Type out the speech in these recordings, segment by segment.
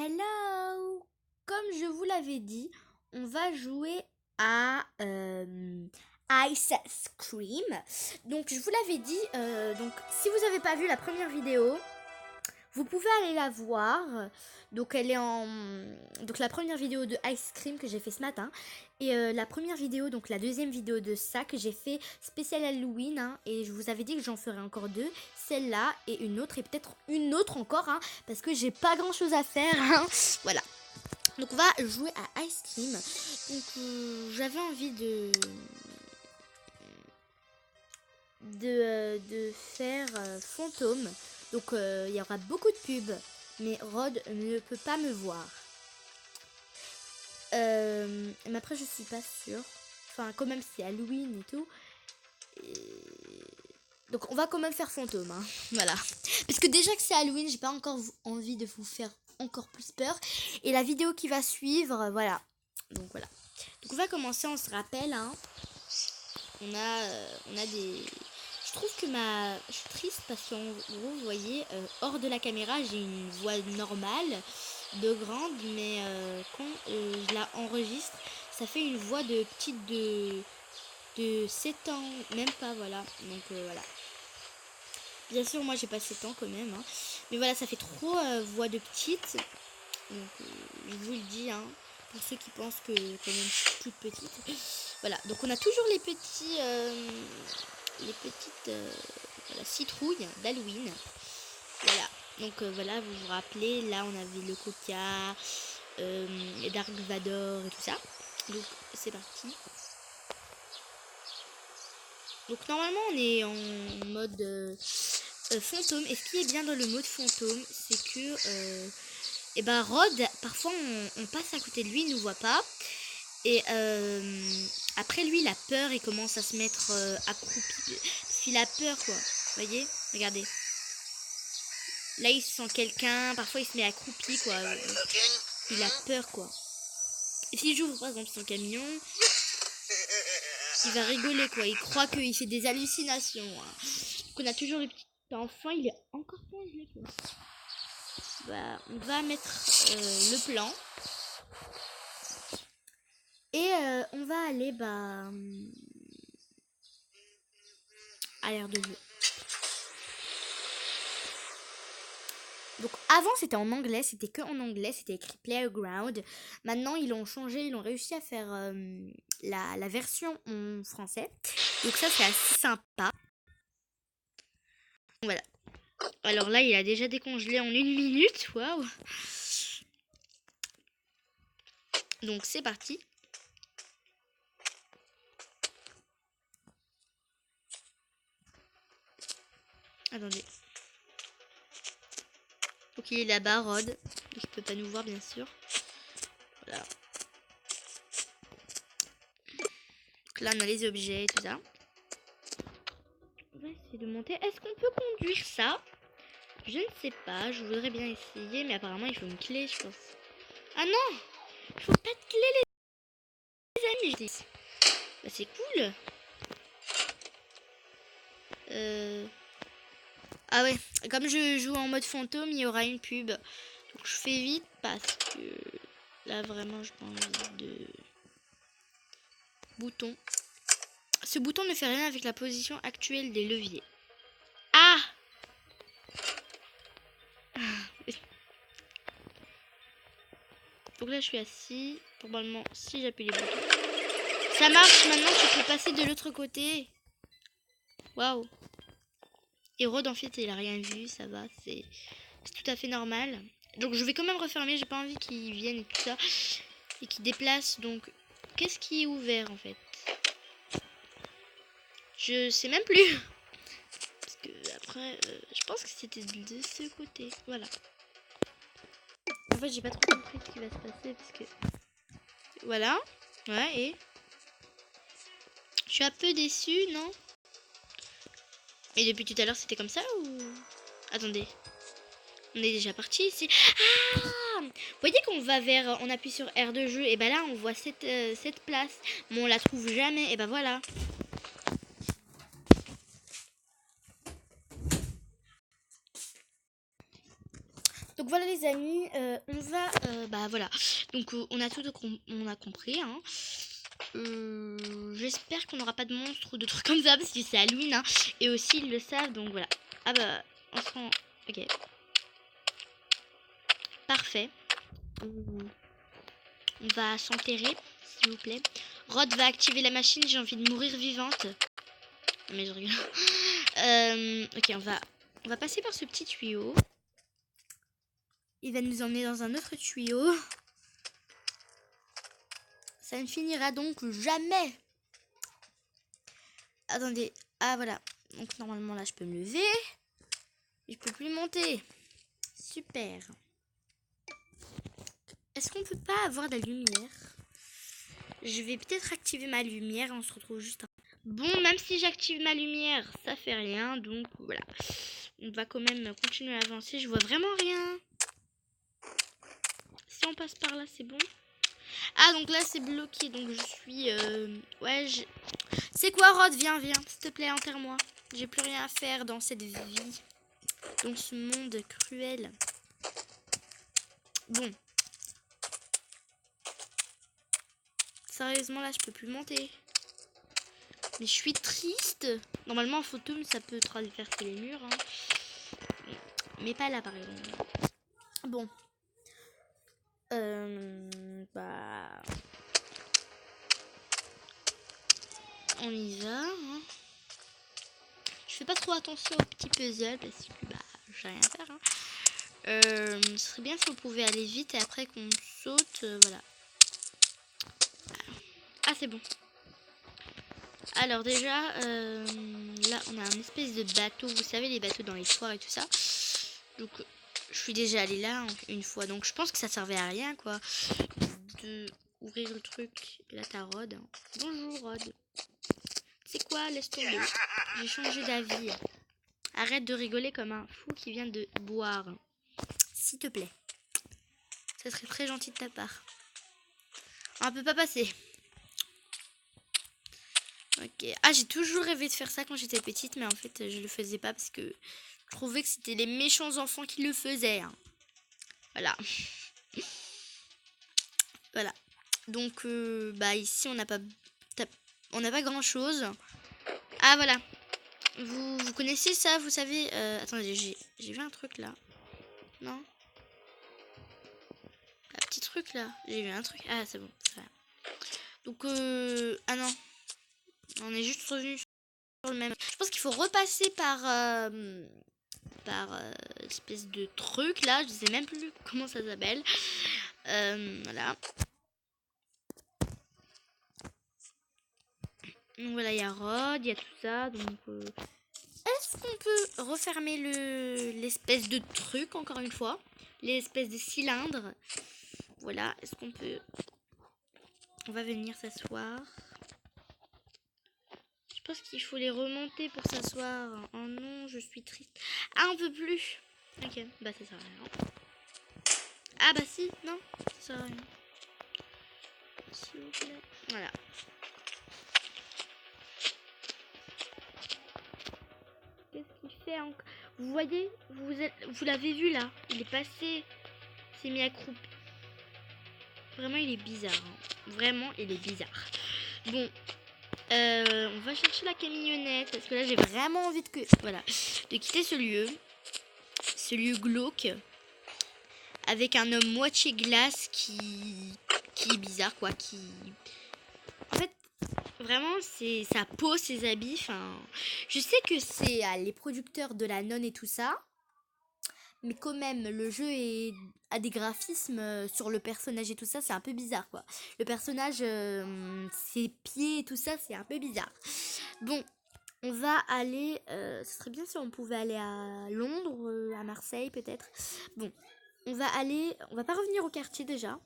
Hello! Comme je vous l'avais dit, on va jouer à Ice Cream. Donc je vous l'avais dit, donc si vous n'avez pas vu la première vidéo, vous pouvez aller la voir. Donc elle est en donc la première vidéo de Ice Cream que j'ai fait ce matin et la première vidéo, donc la deuxième vidéo de ça que j'ai fait spécial Halloween hein, et je vous avais dit que j'en ferai encore deux, celle-là et une autre et peut-être une autre encore hein, parce que j'ai pas grand chose à faire hein. Voilà. Donc on va jouer à Ice Cream. Donc j'avais envie de faire fantôme. Donc il y aura beaucoup de pubs, mais Rod ne peut pas me voir. Mais après je suis pas sûre. Enfin quand même c'est Halloween et tout. Donc on va quand même faire fantôme. Hein. Voilà. Parce que déjà que c'est Halloween, j'ai pas encore envie de vous faire encore plus peur. Et la vidéo qui va suivre, voilà. Donc voilà. Donc on va commencer, on se rappelle. Hein. On a des... Je trouve que je suis triste parce qu'en gros, vous voyez, hors de la caméra, j'ai une voix normale, de grande, mais quand je la enregistre, ça fait une voix de petite de 7 ans, même pas, voilà. Donc voilà. Bien sûr, moi j'ai pas 7 ans quand même, hein. Mais voilà, ça fait trop voix de petite. Donc je vous le dis, hein, pour ceux qui pensent que quand même je suis toute petite. Voilà, donc on a toujours les petites voilà, citrouilles d'Halloween. Voilà, donc voilà, vous vous rappelez, là on avait le Coca, Dark Vador et tout ça. Donc c'est parti. Donc normalement on est en mode fantôme. Et ce qui est bien dans le mode fantôme, c'est que et ben Rod, parfois on passe à côté de lui, il nous voit pas. Et après lui il a peur et commence à se mettre accroupi. Parce qu'il a peur quoi. Vous voyez, regardez. Là il sent quelqu'un, parfois il se met accroupi quoi. Il a peur quoi. Et si j'ouvre par exemple son camion, il va rigoler quoi. Il croit qu'il fait des hallucinations. Hein. Donc on a toujours le petit enfant, il est encore congelé quoi. Bah, on va mettre le plan. Et on va aller à l'aire de jeu. Donc avant c'était en anglais, c'était que en anglais, c'était écrit Playground. Maintenant ils l'ont changé, ils ont réussi à faire la version en français. Donc ça c'est assez sympa. Voilà. Alors là il a déjà décongelé en 1 minute, waouh. Donc c'est parti. Attendez. Donc il est là-bas, Rod. Il peut pas nous voir bien sûr. Voilà. Donc là on a les objets et tout ça. On va essayer de monter. Est-ce qu'on peut conduire ça? Je ne sais pas, je voudrais bien essayer, mais apparemment il faut une clé, je pense. Ah non! Il faut pas de clé les amis. Bah, c'est cool. Ah ouais, comme je joue en mode fantôme, il y aura une pub. Donc je fais vite parce que là vraiment je prends envie de bouton. Ce bouton ne fait rien avec la position actuelle des leviers. Ah! Donc là je suis assis. Normalement si j'appuie les boutons. Ça marche maintenant, tu peux passer de l'autre côté. Waouh! Et Rod en fait il a rien vu, ça va, c'est tout à fait normal. Donc je vais quand même refermer, j'ai pas envie qu'il vienne et tout ça. Et qu'il déplace, donc qu'est-ce qui est ouvert en fait? Je sais même plus. Parce que après, je pense que c'était de ce côté, voilà. En fait j'ai pas trop compris ce qui va se passer parce que... Voilà, ouais et... Je suis un peu déçue, non? Et depuis tout à l'heure c'était comme ça ou... Attendez. On est déjà parti ici. Ah! Vous voyez qu'on va vers... On appuie sur R de jeu. Et ben là, on voit cette place. Mais on la trouve jamais. Et ben voilà. Donc voilà les amis. On va voilà. Donc on a tout on a compris. Hein. J'espère qu'on n'aura pas de monstres ou de trucs comme ça parce que c'est Halloween. Hein. Et aussi ils le savent, donc voilà. Ah bah, on se rend... Ok. Parfait. On va s'enterrer, s'il vous plaît. Rod va activer la machine, j'ai envie de mourir vivante. Mais je rigole. Ok, on va passer par ce petit tuyau. Il va nous emmener dans un autre tuyau. Ça ne finira donc jamais. Attendez. Ah, voilà. Donc, normalement, là, je peux me lever. Et je peux plus monter. Super. Est-ce qu'on peut pas avoir de la lumière? Je vais peut-être activer ma lumière. On se retrouve juste après. Bon, même si j'active ma lumière, ça fait rien. Donc, voilà. On va quand même continuer à avancer. Je vois vraiment rien. Si on passe par là, c'est bon. Ah, donc là, c'est bloqué. Donc, je suis... Ouais, C'est quoi, Rod? Viens, viens. S'il te plaît, enterre-moi. J'ai plus rien à faire dans cette vie. Dans ce monde cruel. Bon. Sérieusement, là, je peux plus monter. Mais je suis triste. Normalement, en fantôme, ça peut traverser les murs. Hein. Mais pas là, par exemple. Bon. Bah... On y va. Hein. Je fais pas trop attention aux petits puzzles parce que bah, j'ai rien à faire. Hein. Ce serait bien si on pouvait aller vite et après qu'on saute. Voilà. Ah, c'est bon. Alors déjà, là, on a un espèce de bateau. Vous savez, les bateaux dans les foires et tout ça. Donc, je suis déjà allée là une fois. Donc, je pense que ça servait à rien, quoi. De ouvrir le truc. Et là, t'as Rod. Bonjour, Rod. C'est quoi? Laisse tomber. J'ai changé d'avis. Arrête de rigoler comme un fou qui vient de boire. S'il te plaît. Ça serait très gentil de ta part. On peut pas passer. Ok. Ah, j'ai toujours rêvé de faire ça quand j'étais petite, mais en fait, je le faisais pas parce que je trouvais que c'était les méchants enfants qui le faisaient. Hein. Voilà. Voilà. Donc, bah ici, on n'a pas grand chose. Ah, voilà. Vous connaissez ça, vous savez... attendez, j'ai vu un truc là. Non? Un petit truc là. J'ai vu un truc. Ah, c'est bon. Donc, ah non. On est juste revenu sur le même. Je pense qu'il faut repasser par espèce de truc là. Je sais même plus comment ça s'appelle. Voilà. Donc voilà, il y a Rod, il y a tout ça. Donc, est-ce qu'on peut refermer l'espèce de truc encore une fois? L'espèce de cylindre. Voilà, est-ce qu'on peut... On va venir s'asseoir. Je pense qu'il faut les remonter pour s'asseoir. Oh non, je suis triste. Ah, on peut plus. Ok, bah ça sert à rien. Ah bah si, non, ça sert à rien. S'il vous plaît. Voilà. Qu'est-ce qu'il fait encore? Vous voyez, vous l'avez vu là. Il est passé. Il s'est mis à croupe. Vraiment, il est bizarre. Hein. Vraiment, il est bizarre. Bon. On va chercher la camionnette parce que là j'ai vraiment envie de quitter ce lieu glauque avec un homme moitié glace qui est bizarre quoi, en fait vraiment c'est sa peau, ses habits, enfin je sais que c'est les producteurs de la nonne et tout ça. Mais quand même, le jeu a des graphismes sur le personnage et tout ça, c'est un peu bizarre quoi. Le personnage, ses pieds et tout ça, c'est un peu bizarre. Bon, on va aller... ce serait bien si on pouvait aller à Londres, à Marseille peut-être. Bon, on va pas revenir au quartier déjà.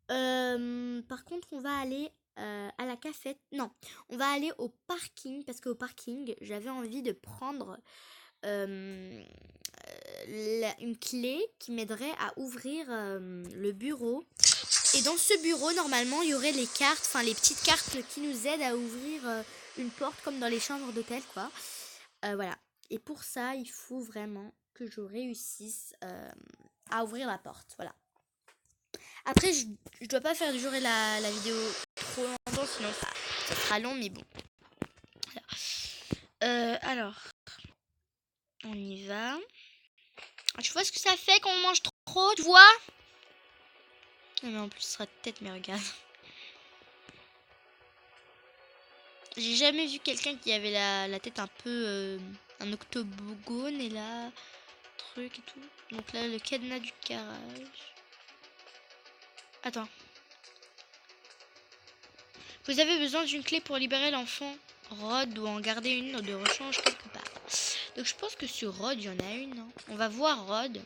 Par contre, on va aller à la cafette. Non, on va aller au parking parce qu'au parking, j'avais envie de prendre... une clé qui m'aiderait à ouvrir le bureau. Et dans ce bureau, normalement, il y aurait les cartes, enfin les petites cartes qui nous aident à ouvrir une porte comme dans les chambres d'hôtel, quoi. Voilà. Et pour ça, il faut vraiment que je réussisse à ouvrir la porte. Voilà. Après, je dois pas faire durer la vidéo trop longtemps, sinon ça sera long, mais bon. Voilà. Alors, on y va. Tu vois ce que ça fait quand on mange trop, tu vois? Non, mais en plus, ça sera tête, mais regarde. J'ai jamais vu quelqu'un qui avait la tête un peu un octogone et là truc et tout. Donc là le cadenas du garage. Attends. Vous avez besoin d'une clé pour libérer l'enfant. Rod doit en garder une de rechange quelque part. Donc je pense que sur Rod il y en a une. Hein. On va voir Rod.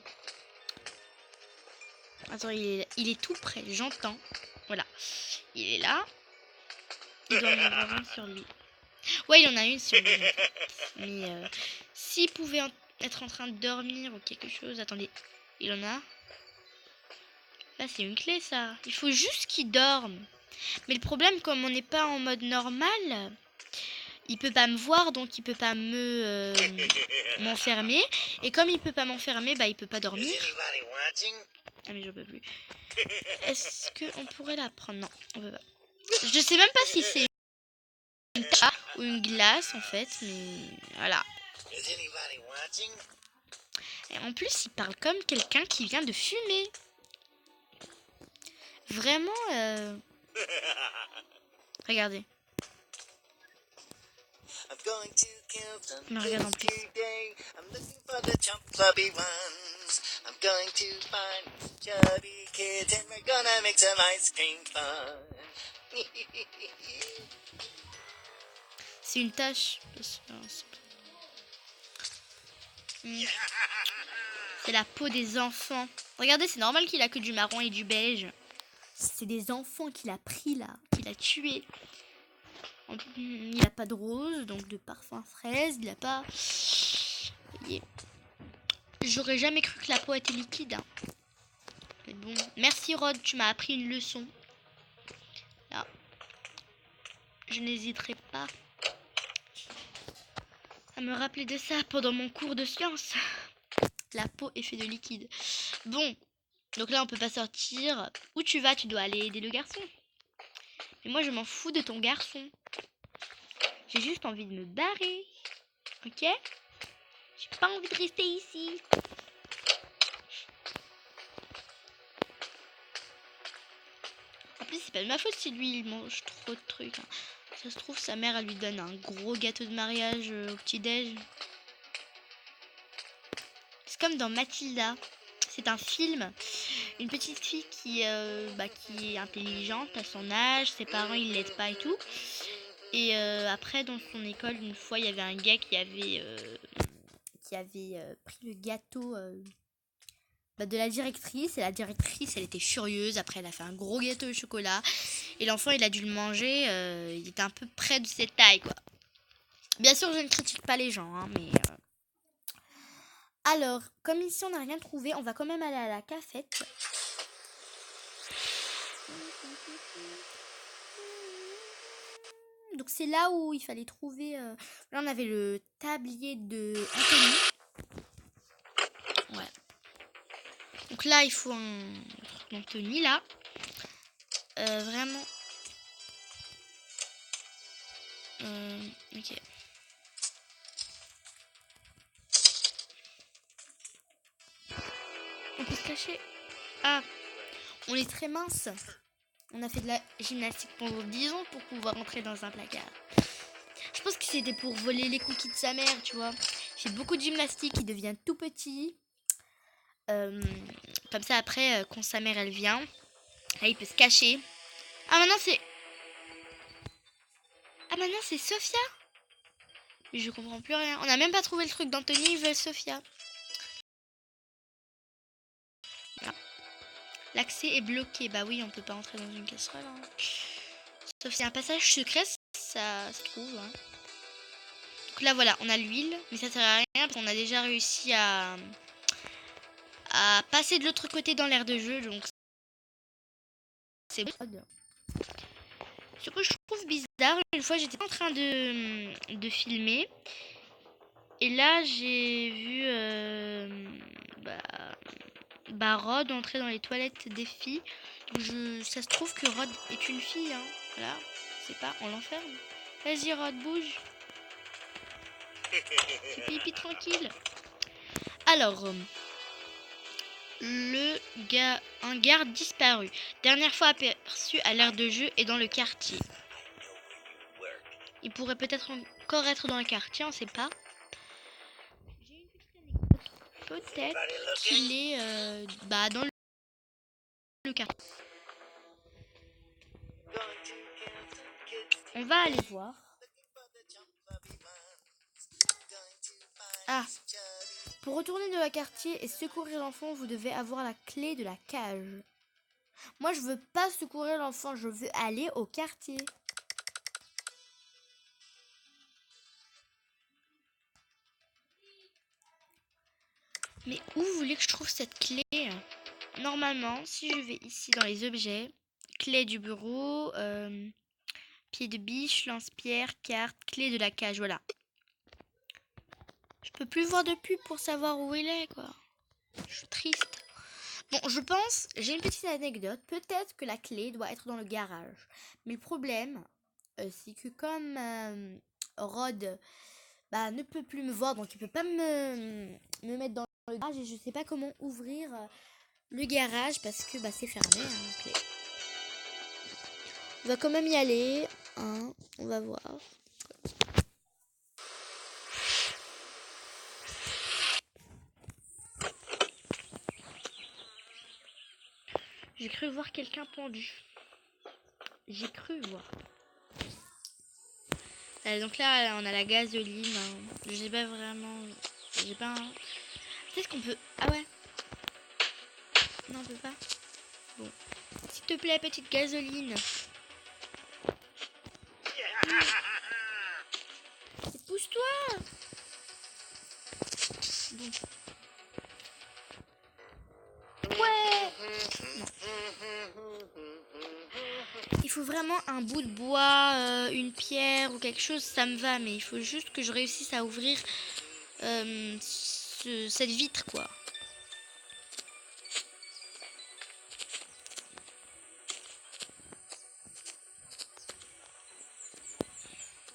Attends, il est tout près, j'entends. Voilà. Il est là. Il doit en avoir une sur lui. Ouais, il en a une sur lui. Mais s'il pouvait être en train de dormir ou quelque chose. Attendez, il en a. Là, c'est une clé, ça. Il faut juste qu'il dorme. Mais le problème, comme on n'est pas en mode normal, il peut pas me voir, donc il peut pas m'enfermer. Et comme il peut pas m'enfermer, bah il peut pas dormir. Ah mais j'en peux plus. Est-ce qu'on pourrait la prendre? Non, on peut pas. Je sais même pas si c'est une tarte ou une glace en fait, mais voilà. Et en plus, il parle comme quelqu'un qui vient de fumer. Vraiment, regardez. Mais regarde en plus. C'est une tache. C'est la peau des enfants. Regardez, c'est normal qu'il a que du marron et du beige. C'est des enfants qu'il a pris là, qu'il a tués. Il a pas de rose, donc de parfum fraise. Il a pas. J'aurais jamais cru que la peau était liquide. Hein. Mais bon, merci Rod, tu m'as appris une leçon. Là, je n'hésiterai pas à me rappeler de ça pendant mon cours de sciences. La peau est faite de liquide. Bon, donc là on peut pas sortir. Où tu vas? Tu dois aller aider le garçon. Mais moi je m'en fous de ton garçon. J'ai juste envie de me barrer. Ok? J'ai pas envie de rester ici. En plus c'est pas de ma faute si lui il mange trop de trucs. Hein. Ça se trouve sa mère elle lui donne un gros gâteau de mariage au petit-déj. C'est comme dans Mathilda. C'est un film. Une petite fille qui est intelligente à son âge. Ses parents ils l'aident pas et tout. Et après dans son école une fois il y avait un gars qui avait pris le gâteau de la directrice. Et la directrice elle était furieuse. Après elle a fait un gros gâteau au chocolat. Et l'enfant il a dû le manger. Il était un peu près de cette taille quoi. Bien sûr je ne critique pas les gens hein, mais... Alors, comme ici on n'a rien trouvé, on va quand même aller à la cafette. Donc c'est là où il fallait trouver... Là on avait le tablier de Anthony. Ouais. Donc là il faut un truc d'Anthony là. Vraiment. Ok. On peut se cacher. Ah, on est très mince. On a fait de la gymnastique pendant 10 ans pour pouvoir entrer dans un placard. Je pense que c'était pour voler les cookies de sa mère, tu vois. Il fait beaucoup de gymnastique, il devient tout petit. Comme ça, après, quand sa mère, elle vient, là, il peut se cacher. Ah, maintenant, c'est Sophia. Mais je comprends plus rien. On n'a même pas trouvé le truc d'Anthony, ils veulent Sophia. L'accès est bloqué. Bah oui, on peut pas entrer dans une casserole. Hein. Sauf s'il y a un passage secret, ça se trouve. Hein. Donc là, voilà, on a l'huile. Mais ça sert à rien parce qu'on a déjà réussi à passer de l'autre côté dans l'aire de jeu. Donc c'est bon. Ce que je trouve bizarre, une fois j'étais en train de filmer. Et là, j'ai vu Rod entrer dans les toilettes des filles. Donc ça se trouve que Rod est une fille. Hein. Voilà, c'est pas, on l'enferme. Vas-y Rod, bouge. Fais pipi tranquille. Alors, un garde disparu. Dernière fois aperçu à l'aire de jeu et dans le quartier. Il pourrait peut-être encore être dans le quartier, on sait pas. J'ai une petite anecdote. Peut-être qu'il est dans le quartier. On va aller voir. Ah, pour retourner dans le quartier et secourir l'enfant, vous devez avoir la clé de la cage. Moi, je veux pas secourir l'enfant, je veux aller au quartier. Mais où vous voulez que je trouve cette clé? Normalement, si je vais ici dans les objets, clé du bureau, pied de biche, lance-pierre, carte, clé de la cage, voilà. Je peux plus voir de pub pour savoir où il est, quoi. Je suis triste. Bon, je pense, j'ai une petite anecdote. Peut-être que la clé doit être dans le garage. Mais le problème, c'est que comme Rod ne peut plus me voir, donc il peut pas me mettre dans le garage et je sais pas comment ouvrir le garage parce que c'est fermé. Hein, clé. On va quand même y aller. Hein, on va voir. J'ai cru voir quelqu'un pendu. J'ai cru voir. Donc là, on a la gasoline. Hein. Je sais pas vraiment. J'ai pas. Qu'est-ce qu'on peut. Ah ouais. Non, on peut pas. Bon. S'il te plaît, petite gasoline. Pousse-toi. Bon. Ouais. Non. Il faut vraiment un bout de bois, une pierre ou quelque chose, ça me va. Mais il faut juste que je réussisse à ouvrir cette vitre, quoi.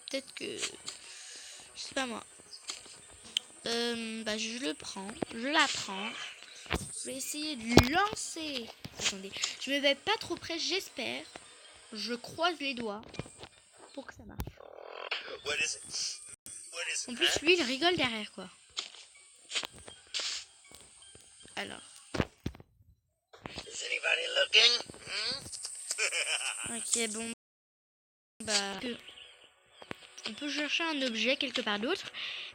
Peut-être que... Je sais pas moi. Je le prends. Je la prends. Je vais essayer de lancer. Attendez. Je me mets pas trop près, j'espère. Je croise les doigts pour que ça marche. En plus, lui, il rigole derrière, quoi. Alors. Ok, bon. On peut chercher un objet quelque part d'autre.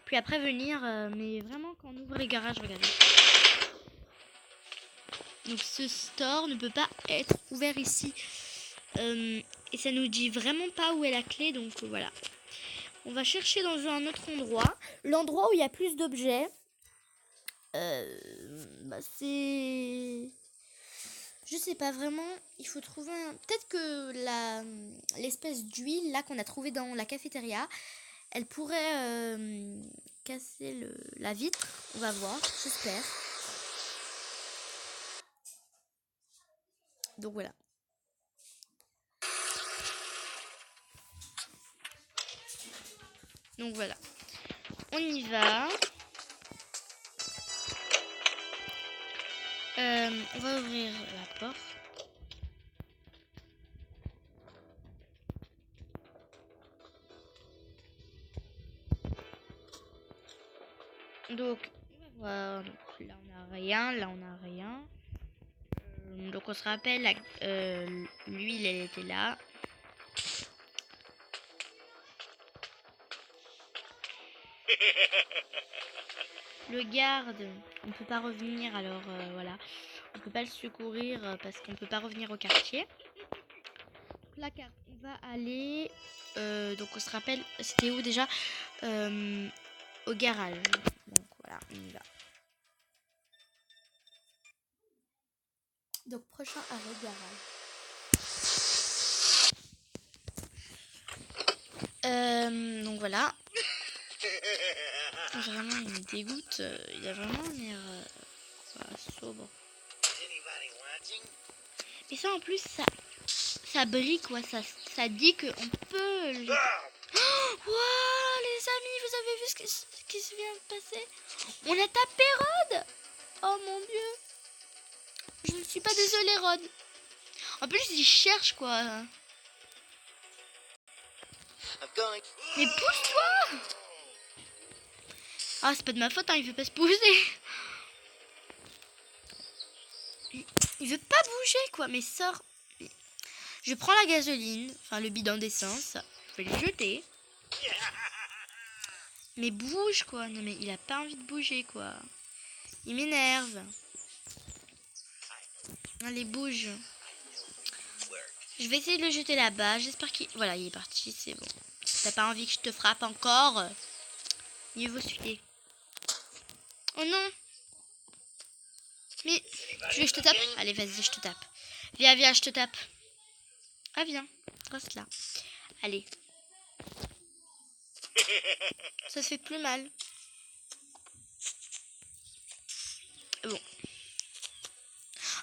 Puis après venir. Mais vraiment, quand on ouvre les garages, regardez. Donc ce store ne peut pas être ouvert ici. Et ça nous dit vraiment pas où est la clé. Donc voilà. On va chercher dans un autre endroit. L'endroit où il y a plus d'objets. C'est... Je sais pas vraiment. Il faut trouver peut-être que l'espèce d'huile là qu'on a trouvé dans la cafétéria, elle pourrait casser la vitre. On va voir, j'espère. Donc voilà. Donc voilà. On y va. On va ouvrir la porte. Donc, on va voir. Donc, là, on n'a rien. Là, on n'a rien. Donc, on se rappelle, l'huile, elle était là. Le garde, on peut pas revenir, alors voilà. On peut pas le secourir parce qu'on peut pas revenir au quartier. Donc, la carte, on va aller... donc, on se rappelle, c'était où déjà? Au garage. Donc, voilà, on y va. Donc, prochain arrêt garage. Donc, voilà. vraiment, il me dégoûte. Il a vraiment un air sobre. Mais ça, en plus, ça brille, quoi. Ça dit qu'on peut le jeter. Wow, les amis, vous avez vu ce qui se vient de passer? On a tapé Rod. Oh mon dieu. Je ne suis pas désolée, Rod. En plus, il cherche, quoi. Mais pousse-toi. Ah, c'est pas de ma faute, hein, il veut pas se pousser. Il veut pas bouger, quoi. Mais sors. Je prends la gasoline, enfin le bidon d'essence. Je vais le jeter. Mais bouge, quoi. Non, mais il a pas envie de bouger, quoi. Il m'énerve. Allez, bouge. Je vais essayer de le jeter là-bas. J'espère qu'il... Voilà, il est parti, c'est bon. Si t'as pas envie que je te frappe encore, mieux vaut suivre. Oh non. Mais tu veux que je te tape? Allez, vas-y, je te tape. Viens, viens, je te tape. Ah, viens. Reste là. Allez. Ça fait plus mal. Bon.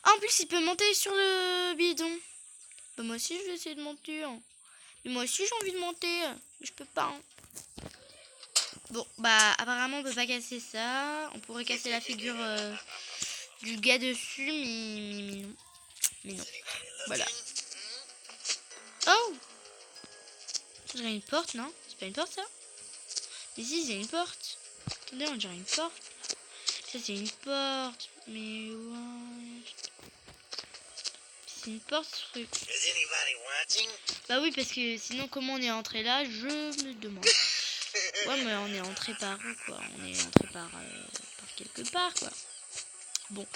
Ah, en plus, il peut monter sur le bidon. Bah, moi aussi, je vais essayer de monter. Hein. Mais moi aussi, j'ai envie de monter. Mais je peux pas. Hein. Bon, bah, apparemment, on peut pas casser ça. On pourrait casser la figure du gars dessus, mais non. Mais non. Voilà. Oh! On dirait une porte, non? C'est pas une porte, ça? Mais si, c'est une porte. Attendez, on dirait une porte. Ça, c'est une porte. Mais ouais. C'est une porte, ce truc. Bah oui, parce que sinon, comment on est entré là, je me demande. Ouais, mais on est entré par où, quoi? On est entré par quelque part, quoi. Bon.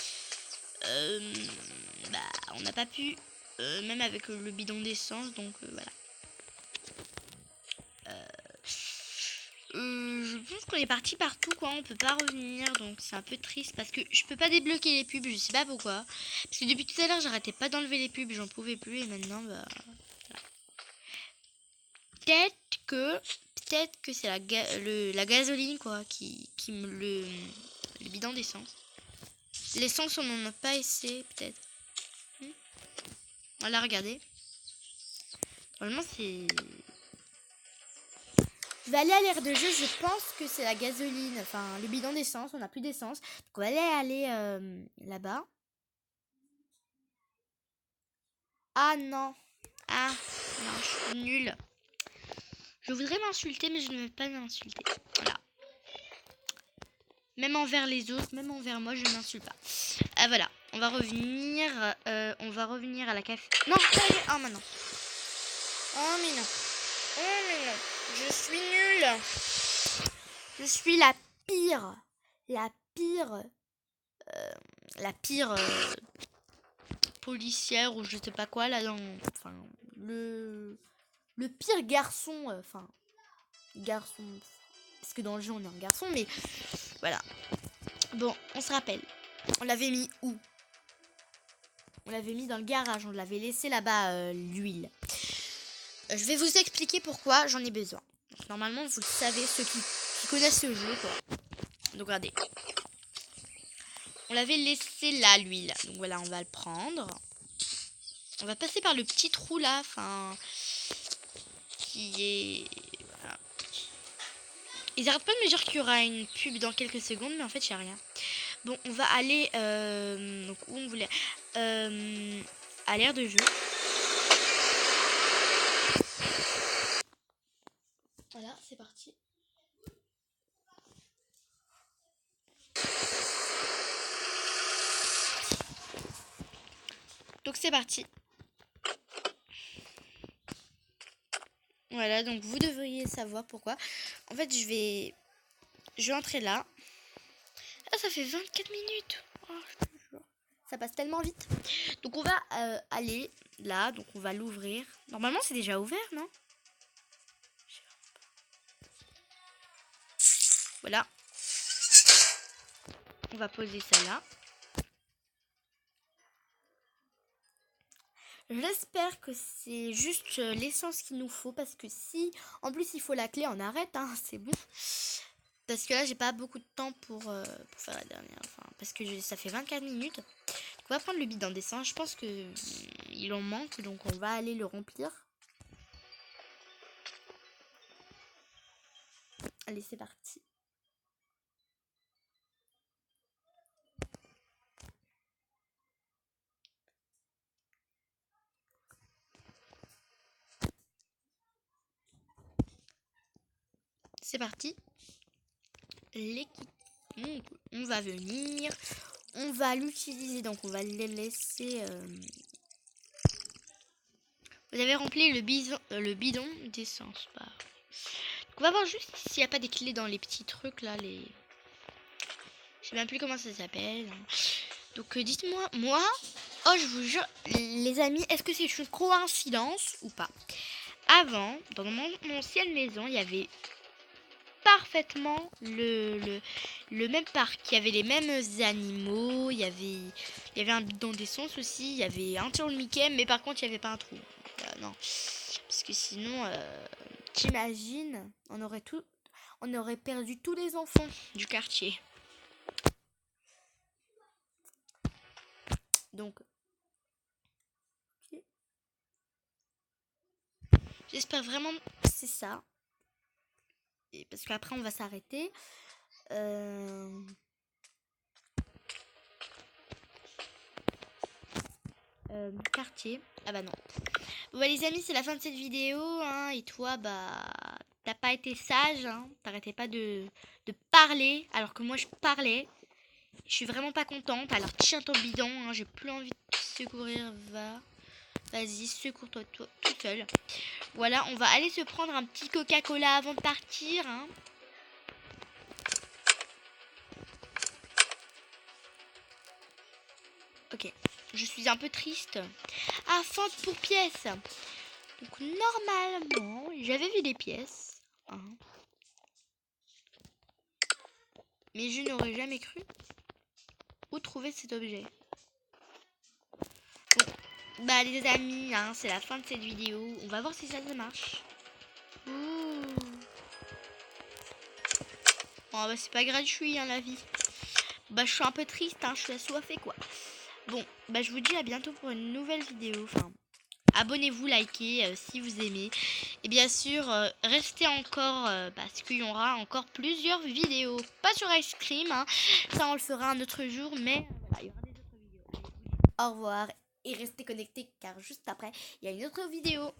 Bah, on n'a pas pu. Même avec le bidon d'essence, donc voilà. Je pense qu'on est parti partout, quoi. On peut pas revenir, donc c'est un peu triste parce que je peux pas débloquer les pubs. Je sais pas pourquoi. Parce que depuis tout à l'heure, j'arrêtais pas d'enlever les pubs, j'en pouvais plus et maintenant, bah. Voilà. Peut-être que c'est la gasoline, quoi, qui me le bidon d'essence. L'essence, on n'en a pas essayé, peut-être. Voilà, regardez. Normalement, c'est... Je vais aller à l'aire de jeu, je pense que c'est la gasoline, enfin le bidon d'essence, on n'a plus d'essence. Donc on va aller là-bas. Ah non. Ah non, je suis nulle. Je voudrais m'insulter, mais je ne veux pas m'insulter. Voilà. Même envers les autres, même envers moi, je ne m'insulte pas. Ah voilà, on va revenir à la café. Non, oh maintenant. Oh mais non. Oh mais non. Je suis nulle. Je suis la pire. La pire policière ou je sais pas quoi là dans... Enfin, le pire garçon. Enfin, garçon... Parce que dans le jeu on est un garçon, mais voilà. Bon, on se rappelle. On l'avait mis où? On l'avait mis dans le garage. On l'avait laissé là-bas, l'huile. Je vais vous expliquer pourquoi j'en ai besoin. Donc, normalement, vous le savez, ceux qui connaissent ce jeu, quoi. Donc, regardez. On l'avait laissé là, l'huile. Donc, voilà, on va le prendre. On va passer par le petit trou, là. Enfin, qui est... Voilà. Ils arrêtent pas de me dire qu'il y aura une pub dans quelques secondes, mais en fait, il n'y a rien. Bon, on va aller... donc, où on voulait... à l'aire de jeu. Voilà, c'est parti. Donc c'est parti. Voilà, donc vous devriez savoir pourquoi. En fait, je vais entrer là. Ah, ça fait 24 minutes. Oh, je te jure. Ça passe tellement vite. Donc on va aller là, donc on va l'ouvrir. Normalement, c'est déjà ouvert, non? Voilà. On va poser ça là. J'espère que c'est juste l'essence qu'il nous faut parce que si en plus il faut la clé, on arrête, hein, c'est bon. Parce que là, j'ai pas beaucoup de temps pour faire la dernière. Enfin, parce que ça fait 24 minutes. Donc, on va prendre le bidon d'essence. Je pense que il en manque, donc on va aller le remplir. Allez, c'est parti. C'est parti. Donc, on va venir. On va l'utiliser. Donc, on va les laisser. Vous avez rempli le bidon d'essence. Bah. Donc, on va voir juste s'il n'y a pas des clés dans les petits trucs là. Je sais même plus comment ça s'appelle. Donc, dites-moi, moi. Oh, je vous jure, les amis, est-ce que c'est une coïncidence ou pas? Avant, dans mon ancienne maison, il y avait parfaitement le même parc. Il y avait les mêmes animaux, il y avait un bidon d'essence aussi, il y avait un tour de Mickey, mais par contre, il n'y avait pas un trou. Non, parce que sinon, t'imagines, on aurait perdu tous les enfants du quartier. Donc, j'espère vraiment que c'est ça. Et parce qu'après, on va s'arrêter. Quartier. Ah bah non. Bon bah les amis, c'est la fin de cette vidéo. Hein, et toi, bah, t'as pas été sage. Hein, t'arrêtais pas de parler. Alors que moi, je parlais. Je suis vraiment pas contente. Alors tiens ton bidon. Hein, j'ai plus envie de te secourir. Vas-y, secours-toi toute seule. Voilà, on va aller se prendre un petit Coca-Cola avant de partir. Hein. Ok, je suis un peu triste. Ah, fente pour pièces. Donc normalement, j'avais vu des pièces. Hein. Mais je n'aurais jamais cru où trouver cet objet. Bon, bah les amis, hein, c'est la fin de cette vidéo. On va voir si ça marche. Ouh. Bon, bah c'est pas gratuit, hein, la vie. Bah je suis un peu triste, hein, je suis assoiffée, quoi. Bon, bah je vous dis à bientôt pour une nouvelle vidéo. Enfin, abonnez-vous, likez si vous aimez. Et bien sûr, restez encore parce qu'il y aura encore plusieurs vidéos. Pas sur Ice Cream, hein. Ça on le fera un autre jour, mais voilà, il y aura des autres vidéos. Au revoir et restez connectés car juste après, il y a une autre vidéo.